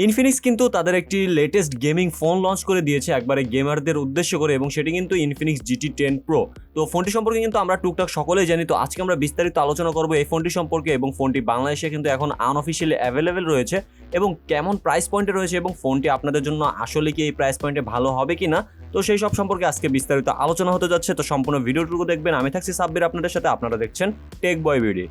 Infinix কিন্তু তাদের একটি লেটেস্ট গেমিং ফোন লঞ্চ করে দিয়েছে একবারে গেমারদের উদ্দেশ্য করে, এবং সেটি কিন্তু ইনফিনিক্স GT 10 Pro। তো ফোনটি সম্পর্কে কিন্তু আমরা টুকটাক সকলেই জানি। তো আজকে আমরা বিস্তারিত আলোচনা করবো এই ফোনটি সম্পর্কে, এবং ফোনটি বাংলাদেশে কিন্তু এখন আনঅফিসিয়ালি অ্যাভেলেবেল রয়েছে এবং কেমন প্রাইস পয়েন্টে রয়েছে, এবং ফোনটি আপনাদের জন্য আসলে কি এই প্রাইস পয়েন্টে ভালো হবে কিনা, তো সেই সব সম্পর্কে আজকে বিস্তারিত আলোচনা হতে যাচ্ছে। তো সম্পূর্ণ ভিডিওটুকু দেখবেন। আমি থাকছি সাব্বির আপনাদের সাথে, আপনারা দেখছেন Tech Boy video.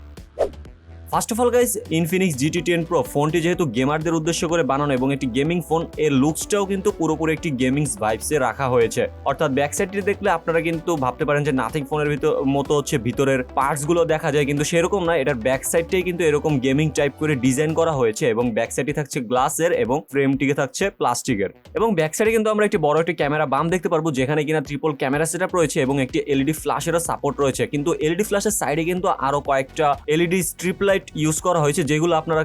First of all guys, Infinix GT 10 Pro ফোনটি যেহেতু গেমারদের উদ্দেশ্য করে বানানো এবং একটি গেমিং ফোন, এর লুকসটাও কিন্তু পুরোপুরি একটি গেমিং ভাইবসে রাখা হয়েছে। অর্থাৎ ব্যাক সাইডটি দেখলে আপনারা কিন্তু ভাবতে পারেন যে নাথিং ফোনের মতো হচ্ছে ভিতরের পার্টস গুলো দেখা যায়, কিন্তু সেরকম না। এটার ব্যাক সাইডটাই কিন্তু এরকম গেমিং টাইপ করে ডিজাইন করা হয়েছে, এবং ব্যাক সাইডটি থাকছে গ্লাসের এবং ফ্রেমটিকে থাকছে প্লাস্টিকের। এবং ব্যাক সাইডে কিন্তু আমরা একটি বড় একটি ক্যামেরা বাম দেখতে পারবো, যেখানে কিনা ট্রিপল ক্যামেরা সেটআপ রয়েছে এবং একটি LED ফ্ল্যাশেরও সাপোর্ট রয়েছে। কিন্তু LED ফ্ল্যাশের সাইডে কিন্তু আরো কয়েকটা LED স্ট্রিপ লাইট ইউজ করা হয়েছে, যেগুলো আপনারা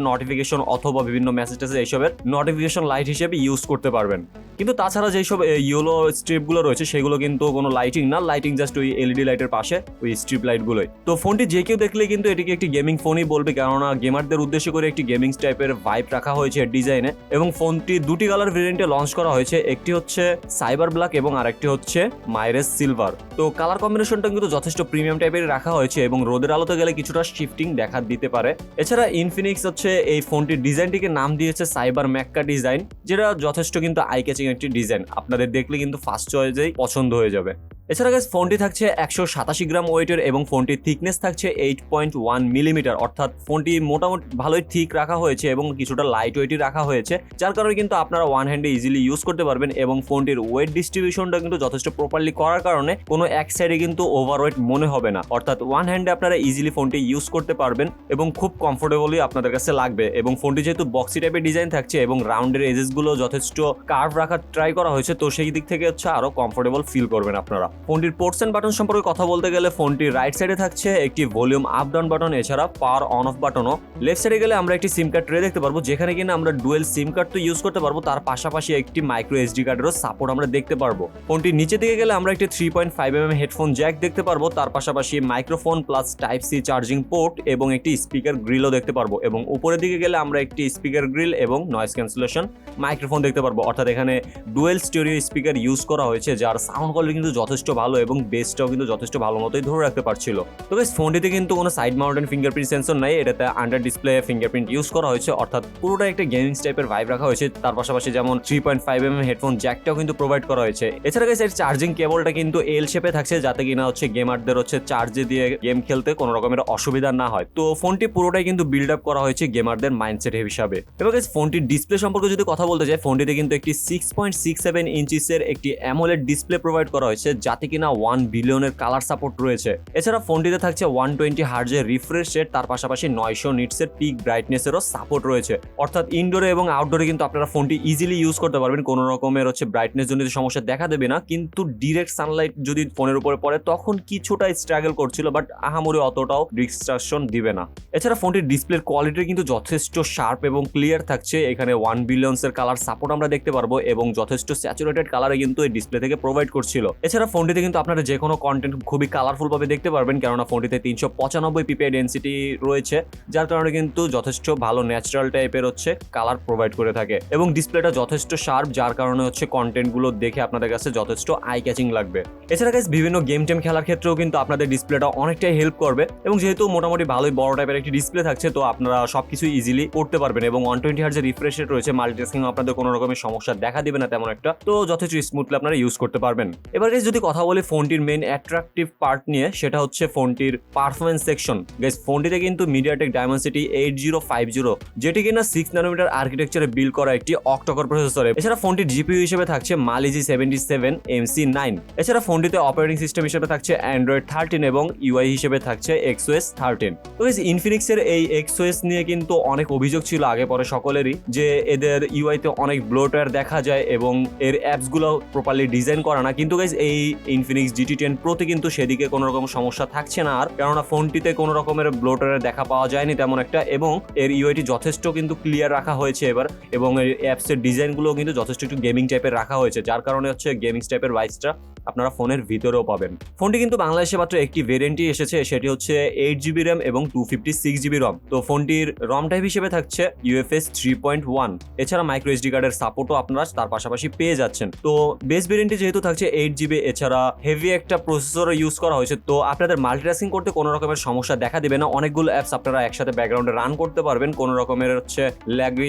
নোটিফিকেশন অথবা বিভিন্ন মেসেজ এইসবের নোটিফিকেশন লাইট হিসেবে ইউজ করতে পারবেন। কিন্তু তাছাড়া যেসব ইয়েলো স্ট্রিপগুলো রয়েছে সেগুলো কিন্তু কোনো লাইটিং না, লাইটিং জাস্ট ওই LED লাইটের পাশে ওই স্ট্রিপ লাইটগুলোই। তো ফোনটি যে কেউ দেখলে কিন্তু এটিকে একটি গেমিং ফোনই বলবে, কেননা গেমারদের উদ্দেশ্য করে একটি গেমিং টাইপের ভাইব রাখা হয়েছে ডিজাইনে। এবং ফোনটি দুটি কালার ভেরিয়েন্টে লঞ্চ করা হয়েছে, একটি হচ্ছে সাইবার ব্ল্যাক এবং আরেকটি হচ্ছে মাইরেস সিলভার। তো কালার কম্বিনেশনটা কিন্তু যথেষ্ট প্রিমিয়াম টাইপের রাখা হয়েছে এবং রোদের আলোতে গেলে কিছুটা শিফটিং দেখা দিতে পারে। এছাড়া ইনফিনিক্স হচ্ছে এই ফোনটির ডিজাইনটিকে নাম দিয়েছে সাইবার ম্যাক্কা ডিজাইন, যেটা যথেষ্ট কিন্তু আই ক্যাচিং একটি ডিজাইন। আপনাদের দেখলে কিন্তু ফার্স্ট চয়েসেই পছন্দ হয়ে যাবে। এছাড়া গাইস, ফোনটি থাকছে 187 গ্রাম ওয়েটের এবং ফোনটির থিকনেস থাকছে 8.1 মিলিমিটার। অর্থাৎ ফোনটি মোটামুটি ভালোই ঠিক রাখা হয়েছে এবং কিছুটা লাইট ওয়েটই রাখা হয়েছে, যার কারণে কিন্তু আপনারা ওয়ান হ্যান্ডে ইজিলি ইউজ করতে পারবেন। এবং ফোনটির ওয়েট ডিস্ট্রিবিউশনটা কিন্তু যথেষ্ট প্রপারলি করার কারণে কোনো এক সাইডে কিন্তু ওভারওয়েট মনে হবে না। অর্থাৎ ওয়ান হ্যান্ডে আপনারা ইজিলি ফোনটি ইউজ করতে পারবেন এবং খুব কমফোর্টেবলি আপনাদের কাছে লাগবে। এবং ফোনটি যেহেতু বক্সি টাইপের ডিজাইন থাকছে এবং রাউন্ডের এজেসগুলো যথেষ্ট কার্ভ রাখার ট্রাই করা হয়েছে, তো সেই দিক থেকে হচ্ছে আরো কমফোর্টেবল ফিল করবেন আপনারা। ফোনটির পোর্টস এন্ড বাটন সম্পর্কে কথা বলতে গেলে ফোনটির রাইট সাইডে থাকছে একটি ভলিউম আপ ডাউন বাটন, এছাড়া পাওয়ার অন অফ বাটনও। লেফট সাইডে গেলে আমরা একটি সিম কার্ড ট্রে দেখতে পারবো, যেখানে কিনা আমরা ডুয়েল সিম কার্ড তো ইউজ করতে পারবো, তার পাশাপাশি একটি মাইক্রো SD কার্ডেরও সাপোর্ট আমরা দেখতে পারবো। ফোনটির নিচে দিকে গেলে আমরা একটি 3.5mm হেডফোন জ্যাক দেখতে পারবো, তার পাশাপাশি microphone plus type C charging port এবং একটি স্পিকার গ্রিলও দেখতে পারবো। এবং উপরের দিকে গেলে আমরা একটি স্পিকার গ্রিল এবং নয়েজ ক্যান্সেলেশন মাইক্রোফোন দেখতে পারবো। অর্থাৎ এখানে ডুয়েল স্টেরিও স্পিকার ইউজ করা হয়েছে, যার সাউন্ড কোয়ালিটি কিন্তু যথেষ্ট ভালো এবং বেসটাও কিন্তু যথেষ্ট ভালো মতোই ধরে রাখতে পারছিল। তো গাইস, ফোনটিতে কিন্তু কোনো সাইড মাউন্টেন ফিঙ্গারপ্রিন্ট সেন্সর নাই, এটাতে আন্ডার ডিসপ্লে ফিঙ্গারপ্রিন্ট ইউজ করা হয়েছে। অর্থাৎ পুরোটা একটা গেমিং টাইপের ভাইব রাখা হয়েছে। তার পাশাপাশি যেমন 3.5mm হেডফোন জ্যাকটাও কিন্তু প্রোভাইড করা হয়েছে। এছাড়া গাইস, এর চার্জিং কেবলটা কিন্তু এল শেপে থাকছে, যাতে কিনা হচ্ছে গেমারদের হচ্ছে চার্জে দিয়ে গেম খেলতে কোনো রকমের অসুবিধা না হয়। তো ফোনটি পুরোটাই কিন্তু বিল্ড আপ করা হয়েছে গেমারদের মাইন্ডসেট হিসাবে। এবার গাইস, ফোনটির ডিসপ্লে সম্পর্কে যদি কথা বলতে যাই, ফোনটিতে কিন্তু একটি 6.67 ইঞ্চিসের একটি অ্যামোলেড ডিসপ্লে প্রোভাইড করা হয়েছে, যাতে কিনা 1 বিলিয়নের কালার সাপোর্ট রয়েছে। এছাড়া ফোনটিতে থাকছে 120 হার্জের রিফ্রেশ রেট, তার পাশাপাশি 900 নিটসের পিক ব্রাইটনেসেরও সাপোর্ট রয়েছে। অর্থাৎ ইনডোরে এবং আউটডোরে কিন্তু আপনারা ফোনটি ইজিলি ইউজ করতে পারবেন, কোনো রকমের হচ্ছে ব্রাইটনেস জনিত সমস্যা দেখা দেবে না। কিন্তু ডিরেক্ট সানলাইট যদি ফোনের উপরে পড়ে তখন কিছুটা স্ট্রাগল করছিল, বাট আহামরি অতটাও ডিস্ট্রাকশন দিবে না। এছাড়া ফোনটির ডিসপ্লের কোয়ালিটি কিন্তু যথেষ্ট শার্প এবং ক্লিয়ার থাকছে। এখানে 1 বিলিয়নসের কালার সাপোর্ট আমরা দেখতে পারবো এবং যথেষ্ট স্যাচুরেটেড কালারে কিন্তু এই ডিসপ্লে থেকে প্রোভাইড করছিল। এছাড়া ফোনটিতে কিন্তু আপনারা যে কোনো কন্টেন্ট খুবই কালারফুল ভাবে দেখতে পারবেন, কেননা ফোনটিতে 395 ppi ডেনসিটি রয়েছে, যার কারণে কিন্তু যথেষ্ট ভালো ন্যাচারাল টাইপের হচ্ছে কালার প্রোভাইড করে থাকে। এবং ডিসপ্লেটা যথেষ্ট শার্প, যার কারণে হচ্ছে কন্টেন্ট গুলো দেখে আপনাদের কাছে যথেষ্ট আই ক্যাচিং লাগবে। এছাড়া গাইস, বিভিন্ন গেম টেম খেলার ক্ষেত্রেও কিন্তু আপনাদের ডিসপ্লেটা অনেকটাই হেল্প করবে। এবং যেহেতু মোটামুটি ভালোই বড় টাইপের একটি ডিসপ্লে থাকছে, তো আপনারা সবকিছু ইজিলি করতে পারবেন। এবং 120 হার্জের রিফ্রেশ রেট রয়েছে, মাল্টিটাস্কিং আপনাদের কোনো রকমের সমস্যা দেখা দিবে না তেমন একটা, তো যথেষ্ট স্মুথলি আপনারা ইউজ করতে পারবেন। এবার গাইস, যদি কথা বলি ফোনটির মেইন অ্যাট্রাকটিভ পার্ট নিয়ে, সেটা হচ্ছে ফোনটির পারফরমেন্স সেকশন। গাইস, ফোনটিতে কিন্তু মিডিয়াটেক ডায়মেনসিটি 8050, যেটি কিনা 6 ন্যানোমিটার আর্কিটেকচারে বিল্ড করা একটি অক্টোকর প্রসেসর। এছাড়া ফোনটির জিপিইউ হিসেবে থাকছে মালিজি 77 MC9। এছাড়া ফোনটিতে অপারেটিং সিস্টেম হিসেবে থাকছে অ্যান্ড্রয়েড 13 এবং ইউআই হিসেবে থাকছে XOS 13। তো গাইস, ইনফিনিক্সের এই XOS নিয়ে কিন্তু অনেক অভিযোগ ছিল আগে পরে সকলেরই, যে এদের ইউআইতে অনেক ব্লোটওয়্যার দেখা যায় এবং এর অ্যাপসগুলো প্রপারলি ডিজাইন করা না। কিন্তু গাইস, এই ইনফিনিক্স GT 10 Proতে কিন্তু সেদিকে কোনো রকম সমস্যা থাকছে না আর, কেননা ফোনটিতে কোনো রকমের ব্লোটওয়্যার দেখা পাওয়া যায়নি তেমন একটা, এবং এর ইউআইটি যথেষ্ট কিন্তু ক্লিয়ার রাখা হয়েছে এবার, এবং এর অ্যাপসের ডিজাইনগুলো কিন্তু যথেষ্ট একটু গেমিং টাইপের রাখা হয়েছে, যার কারণে হচ্ছে গেমিং টাইপের ভাইবসটা আপনারা ফোনের ভিতরেও পাবেন। ফোনটি কিন্তু বাংলাদেশে মাত্র একটি ভেরিয়েন্টই এসেছে, সেটি হচ্ছে 8GB র্যাম এবং 256GB রম। তো ফোনটির রম টাইপ হিসেবে থাকছে UFS 3.1। এছাড়া মাইক্রো SD কার্ডের সাপোর্টও আপনারা তার পাশাপাশি পেয়ে যাচ্ছেন। তো বেস ভেরিয়েন্টে যেহেতু থাকছে 8GB, এছাড়া হেভি একটা প্রসেসর ইউজ করা হয়েছে, তো আপনাদের মাল্টিটাস্কিং করতে কোনো রকমের সমস্যা দেখা দিবে না। অনেকগুলো অ্যাপস আপনারা একসাথে ব্যাকগ্রাউন্ডে রান করতে পারবেন, কোনো রকমের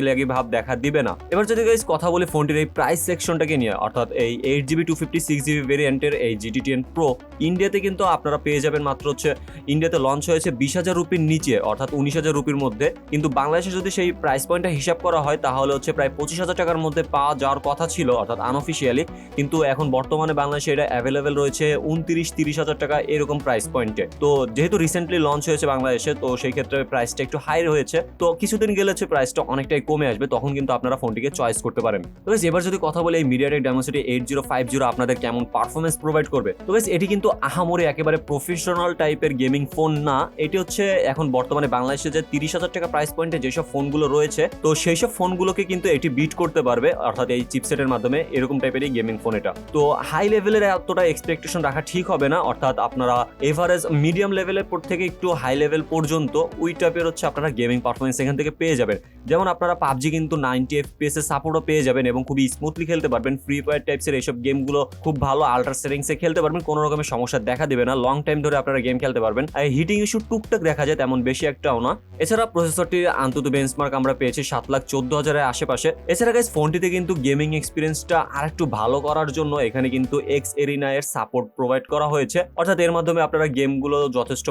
ল্যাগি ভাব দেখা দিবে না। এবার যদি গাইস কথা বলি ফোনটির এই প্রাইস সেকশনটাকে নিয়ে, অর্থাৎ এই 8GB 256GB ভেরিয়েন্টের এই GT10 Pro ইন্ডিয়াতে কিন্তু আপনারা পেয়ে যাবেন মাত্র ইন্ডিয়াতে লঞ্চ হয়েছে 20,000 রুপির নিচে, অর্থাৎ 19,000 রুপির মধ্যে। কিন্তু বাংলাদেশে যদি সেই প্রাইস পয়েন্টটা হিসাব করা হয় তাহলে প্রায় 25,000 টাকার মধ্যে পাওয়া যাওয়ার কথা ছিল, অর্থাৎ আনঅফিসিয়ালি। কিন্তু এখন বর্তমানে বাংলাদেশে এটা অ্যাভেলেবেল রয়েছে 29-30,000 টাকা এরকম প্রাইস পয়েন্টে। তো যেহেতু রিসেন্টলি লঞ্চ হয়েছে বাংলাদেশে, তো সেই ক্ষেত্রে প্রাইসটা একটু হাই হয়েছে। তো কিছুদিন গেলে প্রাইসটা অনেকটাই কমে আসবে, তখন কিন্তু আপনারা ফোনটিকে চয়েস করতে পারেন। তো এবার যদি কথা বলি এই মিডিয়াটেক ডাইমেনসিটি 8050 আপনাদের কেমন পারফরমেন্স প্রোভাইড করবে, তো এটি কিন্তু আহামরি একেবারে প্রফেশনাল টাইপের গেমিং ফোন না। এটি এখন বর্তমানে বাংলাদেশে যে 30,000 টাকা প্রাইস পয়েন্টে যেসব ফোনগুলো রয়েছে, তো সেই সব ফোনগুলোকে কিন্তু এটি বিট করতে পারবে, অর্থাৎ এই চিপসেটের মাধ্যমে এরকম টাইপেরই গেমিং ফোন এটা। তো হাই লেভেলের এতটা এক্সপেকটেশন রাখা ঠিক হবে না, অর্থাৎ আপনারা এভারেজ মিডিয়াম লেভেলের থেকে একটু হাই লেভেল পর্যন্ত ওই টাইপের আপনারা গেমিং পারফরমেন্স এখান থেকে পেয়ে যাবেন। যেমন আপনারা পাবজি কিন্তু 90 FPS এর সাপোর্টও পেয়ে যাবেন এবং খুবই স্মুথলি খেলতে পারবেন। ফ্রি ফায়ার টাইপসের এইসব গেমগুলো খুব ভালো আল্ট্রা সেটিংসে খেলতে পারবেন, কোনো রকমের সমস্যা দেখা দেবে না। লং টাইম ধরে আপনারা গেম খেলতে পারবেন। আর হিটিং ইস্যু টুকটাক দেখা যায়, তেমন বেশি একটাও না। এছাড়া প্রসেসরটির আন্তত বেঞ্চমার্ক আমরা পেয়েছি 7,14,000-এর আশেপাশে। এছাড়া গাইস ফোনটিতে কিন্তু গেমিং এক্সপিরিয়েন্সটা আরেকটু ভালো করার জন্য এখানে কিন্তু এক্স এরিনা এর সাপোর্ট প্রোভাইড করা হয়েছে, অর্থাৎ এর মাধ্যমে আপনারা গেমগুলো যথেষ্ট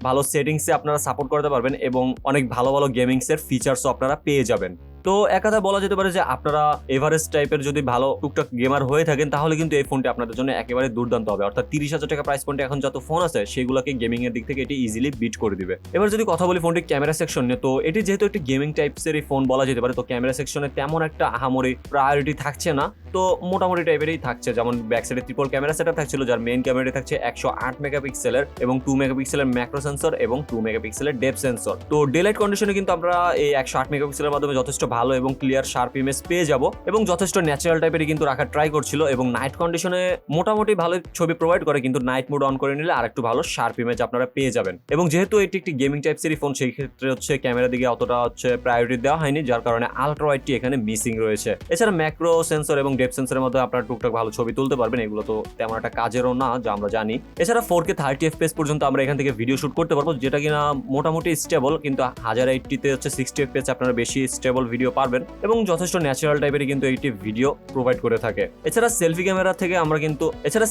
ভালো সেটিংসে আপনারা সাপোর্ট করতে পারবেন এবং অনেক ভালো গেমিংস এর ফিচারসও আপনারা পেয়ে যাবেন। তো এক কথা বলা যেতে পারে যে আপনারা এভারেস্ট টাইপের যদি ভালো টুকটাক গেমার হয়ে থাকেন তাহলে কিন্তু এই ফোনটি আপনাদের জন্য একেবারে দুর্দান্ত হবে, অর্থাৎ 30,000 টাকা প্রাইস পয়েন্টে এখন যত ফোন আছে সেগুলোকে গেমিং এর দিক থেকে এটি ইজিলি বিট করে দিবে। এবার যদি কথা বলি ফোনটির ক্যামেরা সেকশন নিয়ে, তো এটি যেহেতু একটি গেমিং টাইপসের ফোন বলা যেতে পারে, তো ক্যামেরা সেকশনে তেমন একটা আহামরি প্রায়োরিটি থাকছে না, তো মোটামুটি টাইপেরই থাকছে। যেমন ব্যাক সাইডে ট্রিপল ক্যামেরা সেটআপ থাকছিল, যার মেইন ক্যামেরাটি থাকছে 108 মেগাপিক্সেলের এবং 2 মেগাপিক্সেলের ম্যাক্রো সেন্সর এবং 2 মেগাপিক্সেলের ডেপথ সেন্সর। তো ডেলাইট কন্ডিশনে কিন্তু আমরা এই 108 মেগাপিক্সেলের মাধ্যমে যথেষ্ট ভালো এবং ক্লিয়ার শার্প ইমেজ পেয়ে যাব এবং যথেষ্ট ন্যাচারাল টাইপেরই কিন্তু রাখার ট্রাই করছিল এবং নাইট কন্ডিশনে মোটামুটি ভালো ছবি প্রোভাইড করে, কিন্তু নাইট মোড অন করে নিলে আরেকটু ভালো শার্প ইমেজ আপনারা পেয়ে যাবেন। এবং যেহেতু এটি একটি গেমিং টাইপসেরই ফোন, সেই ক্ষেত্রে ক্যামেরার দিকে অতটা প্রায়োরিটি দেওয়া হয়নি, যার কারণে আলট্রা ওয়াইডটি এখানে মিসিং রয়েছে। এছাড়া ম্যাক্রো সেন্সর এবং ডেপথ সেন্সরের মধ্যে আপনারা টুকটাক ভালো ছবি তুলতে পারবেন, এগুলো তো তেমন একটা কাজেরও না যা আমরা জানি। এছাড়া 4K 30 FPS পর্যন্ত আমরা এখান থেকে ভিডিও শুট করতে পারবো, যেটা কিনা মোটামুটি স্টেবল, কিন্তু 1080-তে 60 FPS আপনারা বেশি স্টেবল ভিডিও পারবেন এবং যথেষ্ট ন্যাচারাল টাইপেরই কিন্তু এইটি ভিডিও প্রোভাইড করে থাকে। এছাড়া সেলফি ক্যামেরা থেকে আমরা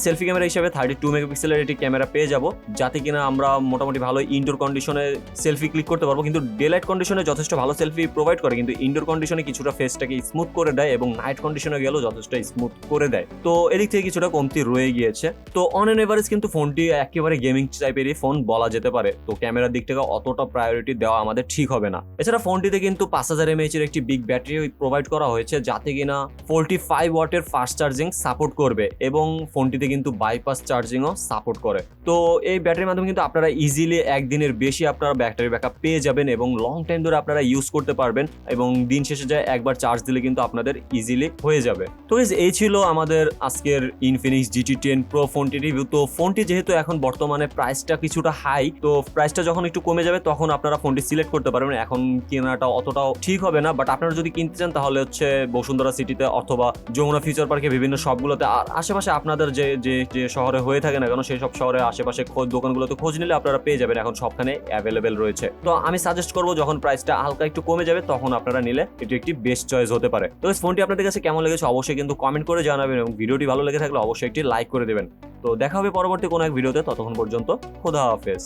সেলফি ক্যামেরা হিসেবে 32 মেগাপিক্সেলের এটি ক্যামেরা পেয়ে যাব, যাতে কিনা আমরা মোটামুটি ভালো ইনডোর কন্ডিশনে সেলফি ক্লিক করতে পারবো। কিন্তু ডেলাইট কন্ডিশনে যথেষ্ট ভালো সেলফি প্রোভাইড করে, কিন্তু ইনডোর কন্ডিশনে কিছুটা ফেসটাকে স্মুথ করে দেয় এবং নাইট কন্ডিশনে গেলেও যথেষ্ট স্মুথ করে দেয়। তো এদিক থেকে কিছুটা কমতি রয়ে গিয়েছে। তো অন এন এভারেজ কিন্তু ফোনটি একেবারে গেমিং টাইপেরই ফোন বলা যেতে পারে। তো ক্যামেরার দিক থেকে অতটা প্রায়োরিটি দেওয়া আমাদের ঠিক হবে না। এছাড়া ফোনটিতে কিন্তু 5000 mAh এর একটি বিগ ব্যাটারি প্রোভাইড করা হয়েছে, যাতে কিনা 45 ওয়াটের ফাস্ট চার্জিং সাপোর্ট করবে এবং ফোনটিতে কিন্তু বাইপাস চার্জিংও সাপোর্ট করে। তো এই ব্যাটারির মাধ্যমে কিন্তু আপনারা ইজিলি একদিনের বেশি আপনারা ব্যাটারি ব্যাকআপ পেয়ে যাবেন এবং লং টাইম ধরে আপনারা ইউজ করতে পারবেন এবং দিন শেষে যায় একবার চার্জ দিলে কিন্তু আপনাদের ইজিলি হয়ে যাবে। তো এই ছিল আমাদের আজকের Infinix GT10 Pro ফোনটি রিভিউ। তো ফোনটি যেহেতু এখন বর্তমানে প্রাইসটা কিছুটা হাই, তো প্রাইসটা যখন একটু কমে যাবে তখন আপনারা ফোনটি সিলেক্ট করতে পারবেন। এখন কেনাটা অতটাও ঠিক হবে না, বাট আপনারা যদি কিনতে চান তাহলে বসুন্ধরা সিটিতে অথবা যমুনা ফিউচার পার্কে বিভিন্ন শপগুলোতে আর আশেপাশে আপনাদের যে শহরে হয়ে থাকে না কেন সেই সব শহরে আশেপাশে দোকানগুলোতে খোঁজ নিলে আপনারা পেয়ে যাবেন, এখন সবখানে অ্যাভেলেবেল রয়েছে। তো আমি সাজেস্ট করবো যখন প্রাইসটা হালকা একটু কমে যাবে তখন আপনারা নিলে এটি একটি বেস্ট চয়েস হতে পারে। তো ফোনটি আপনাদের কাছে কেমন লেগেছে অবশ্যই কিন্তু কমেন্ট করে জানাবেন এবং ভিডিওটি ভালো লেগে থাকলে অবশ্যই একটি লাইক করে দেবেন। তো দেখা হবে পরবর্তী কোনো এক ভিডিওতে, ততক্ষণ পর্যন্ত খোদা হাফেজ।